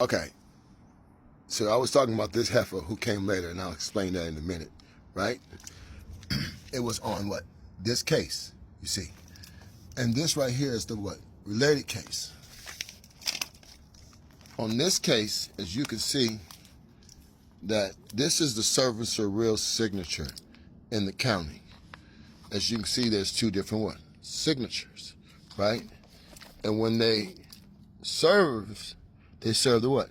Okay, so I was talking about this heifer who came later, and I'll explain that in a minute, right? It was on what? This case, you see. And this right here is the what? Related case. On this case, as you can see, that this is the servicer real signature in the county. As you can see, there's two different what? Signatures, right? And when they served the what?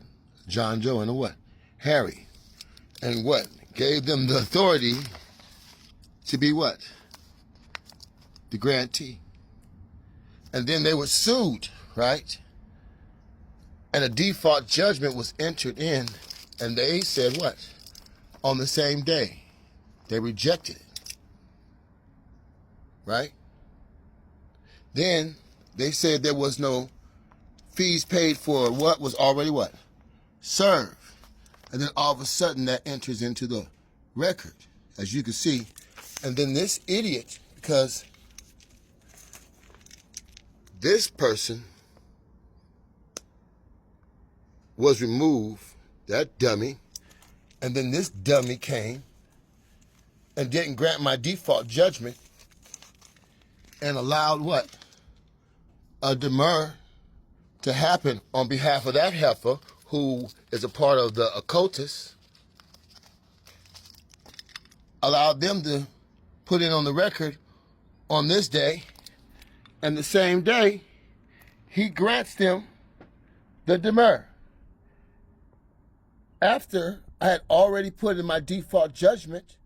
John Joe and the what? Harry. And what? Gave them the authority to be what? The grantee. And then they were sued, right? And a default judgment was entered in, and they said what? On the same day. They rejected it. Right? Then they said there was no fees paid for what was already what? Served. And then all of a sudden that enters into the record, as you can see. And then this idiot, because this person was removed, that dummy, and then this dummy came and didn't grant my default judgment and allowed what? A demur to happen on behalf of that heifer who is a part of the occultists, allowed them to put it on the record on this day, and the same day, he grants them the demur. After I had already put in my default judgment,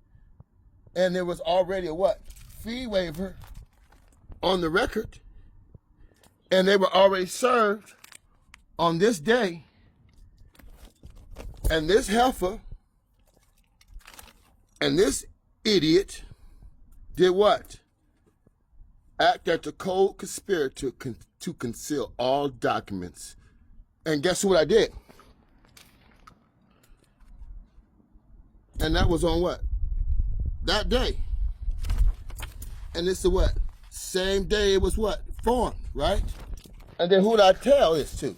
and there was already a what? Fee waiver on the record, and they were already served on this day, and this heifer and this idiot did what? Act as a cold conspirator to conceal all documents. And guess what I did? And that was on what? That day. And it's the what? Same day it was what? Formed, right? And then who did I tell this to?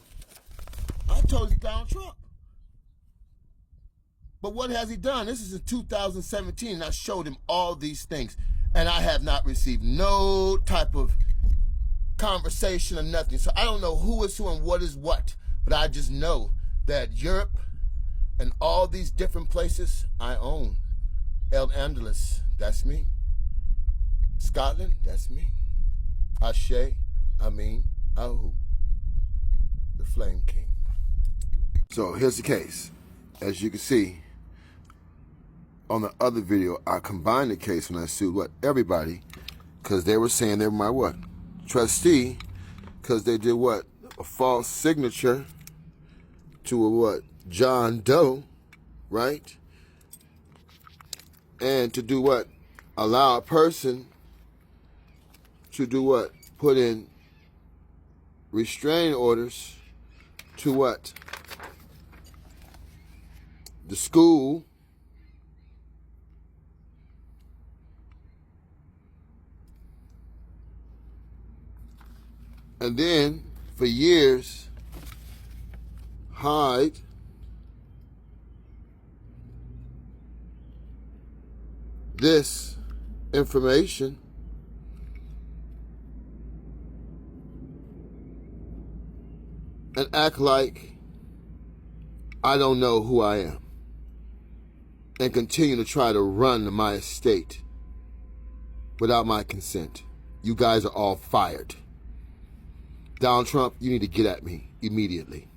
I told it to Donald Trump. But what has he done? This is in 2017, and I showed him all these things. And I have not received no type of conversation or nothing. So I don't know who is who and what is what. But I just know that Europe and all these different places I own. El Andalus, that's me. Scotland, that's me. Ashe, Amin, Ahu, the Flame King. So here's the case. As you can see, on the other video, I combined the case when I sued what? Everybody, because they were saying they were my what? Trustee, because they did what? A false signature to a what? John Doe, right? And to do what? Allow a person to do what? Put in restraining orders to what? The school, and then for years hide this information and act like I don't know who I am and continue to try to run my estate without my consent. You guys are all fired. Donald Trump, you need to get at me immediately.